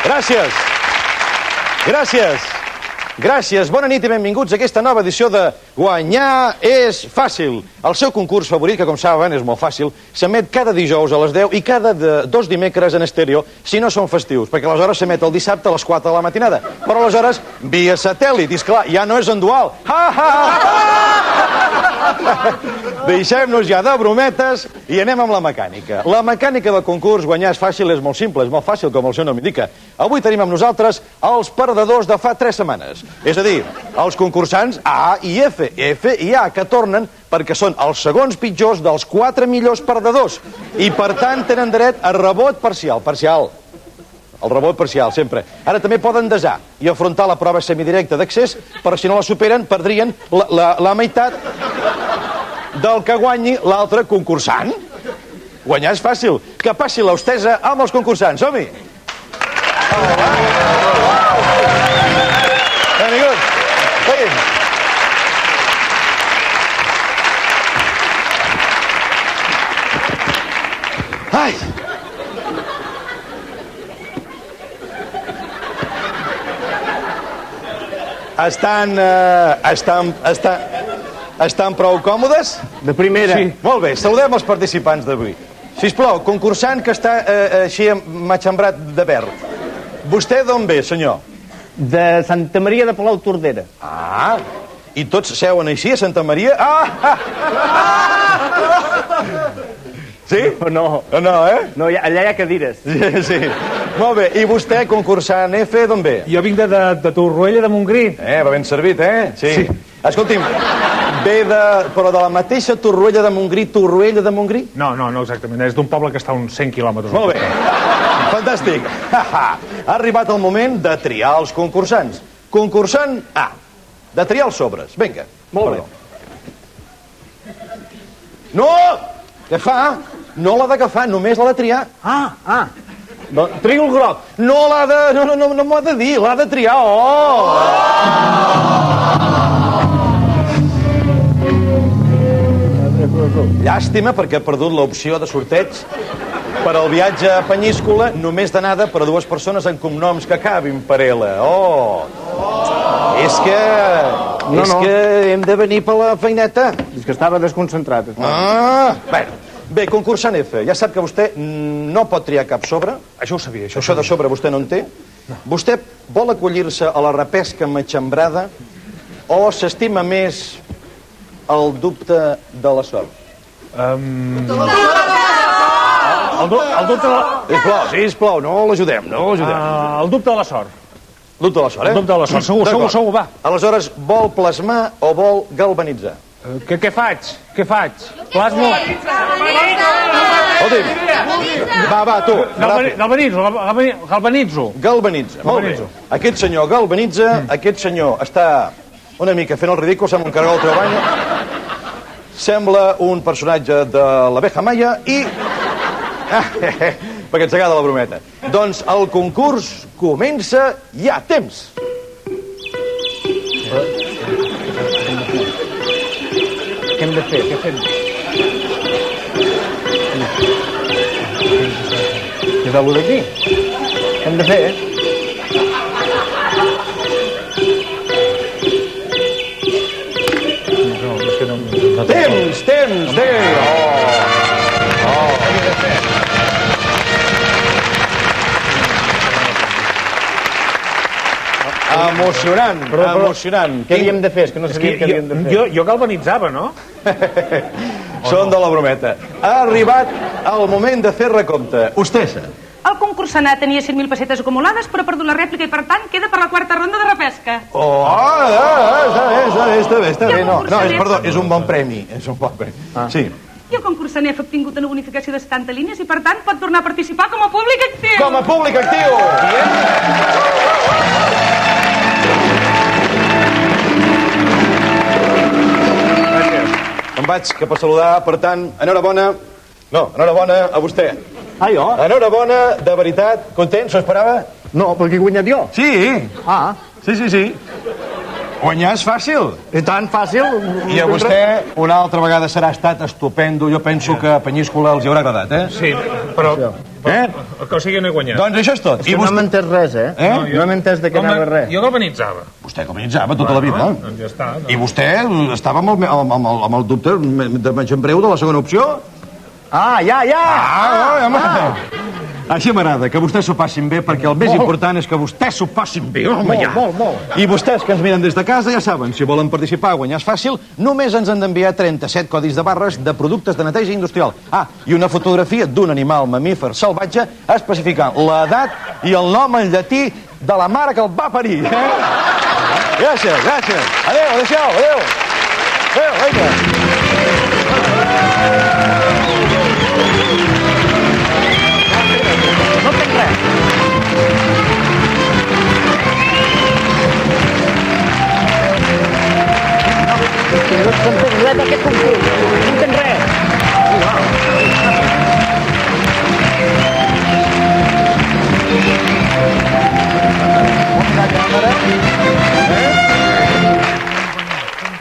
Gràcies. Gràcies. Gràcies, bona nit i benvinguts a aquesta nova edició de Guanyar és fàcil. El seu concurs favorit, que com saben és molt fàcil, s'emet cada dijous a les 10 i cada dos dimecres en estèreo, si no són festius, perquè aleshores s'emet el dissabte a les 4 de la matinada. Però aleshores, via satèl·lit, i esclar, ja no és en dual. Deixem-nos ja de brometes i anem amb la mecànica. La mecànica del concurs Guanyar és fàcil és molt simple, és molt fàcil, com el seu nom indica. Avui tenim amb nosaltres els perdedors de fa 3 setmanes. És a dir, els concursants A i F, F i A, que tornen perquè són els segons pitjors dels 4 millors perdedors. I, per tant, tenen dret a rebot parcial. Parcial. El rebot parcial, sempre. Ara també poden desar i afrontar la prova semidirecta d'accés, però si no la superen, perdrien la meitat del que guanyi l'altre concursant. Guanyar és fàcil. Que passi l'hostesa amb els concursants. Som-hi! Benvinguts. Seguim. Ai! Estan prou còmodes? De primera. Sí. Molt bé, saludem els participants d'avui. Sisplau, concursant que està així matxembrat de verd. Vostè d'on ve, senyor? De Santa Maria de Palau Tordera. Ah, i tots seuen així a Santa Maria? Sí? No. No, eh? No, allà hi ha cadires. Sí. Molt bé, i vostè, concursant F, d'on ve? Jo vinc de Torroella de Montgrí. Va ben servit, eh? Sí. Escolti'm, ve però de la mateixa Torroella de Montgrí? No, exactament. És d'un poble que està a uns 100 quilòmetres. Molt bé. Fantàstic. Ha arribat el moment de triar els concursants. Concursant A. De triar els sobres. Vinga. Molt bé. No! Què fa? No l'ha d'agafar, només l'ha de triar. Trio el groc. No l'ha de... No m'ho ha de dir, l'ha de triar. Llàstima, perquè ha perdut l'opció de sorteig per al viatge a Penyíscola, només d'anada per a 2 persones amb cognoms que acabin per L. És que hem de venir per la feineta. És que estava desconcentrat. Bé, concursant F, ja sap que vostè no pot triar cap sobre. Això ho sabia. Això de sobre vostè no en té. Vostè vol acollir-se a la repesca matxembrada o s'estima més el dubte de la sort? El dubte de la... Sisplau, no l'ajudem. El dubte de la sort. Dubte de la sort, El dubte de la sort, segur, va. Aleshores, vol plasmar o vol galvanitzar? Què faig? Plasmo. Va, tu. Galvanitzo. Galvanitza, molt bé. Aquest senyor galvanitza, aquest senyor està una mica fent el ridícul, sembla un cargol treball, sembla un personatge de l'abeja Maya i... perquè ens agrada la brometa. Doncs el concurs comença ja. Temps. Què hem de fer? Què fem? Què és algú d'aquí? Què hem de fer, Temps, Emocionant. Què havíem de fer? És que no sabia què havíem de fer. Jo galvanitzava, no? Són de la brometa. Ha arribat el moment de fer recompte. Hostessa. El concursant A tenia 100.000 pessetes acumulades, però ha perdut la rèplica i, per tant, queda per la 4ª ronda de repesca. Està bé. No, perdó, és un bon premi. Sí. I el concursant F ha obtingut una bonificació de 70 línies i, per tant, pot tornar a participar com a públic actiu. Com a públic actiu! Em vaig cap a saludar, per tant, enhorabona a vostè. Ah, jo? Enhorabona, de veritat. Content, s'ho esperava? No, perquè he guanyat jo. Sí. Ah, Sí. Guanyar és fàcil. és tan fàcil. I a vostè una altra vegada serà estat estupendo. Jo penso que a Penyíscola els hi haurà agradat, eh? Sí, però... Eh? Que o sigui, no he guanyat. Doncs això és tot. I no hem entès res, eh? No hem entès de què anava res. Jo galvanitzava. Vostè galvanitzava tota la vida. Doncs ja està. I vostè estava amb el dubte de menys en breu de la segona opció? Ah, ja! Home. Així m'agrada, que vostès s'ho passin bé, perquè el més important és que vostès s'ho passin bé, home, ja. Molt. I vostès que ens miren des de casa ja saben, si volen participar a guanyar és fàcil, només ens han d'enviar 37 codis de barres de productes de neteja industrial. Ah, i una fotografia d'un animal mamífer salvatge especificant l'edat i el nom en llatí de la mare que el va parir. Gràcies. Adéu, adéu-siau, adéu. Adéu, vinga.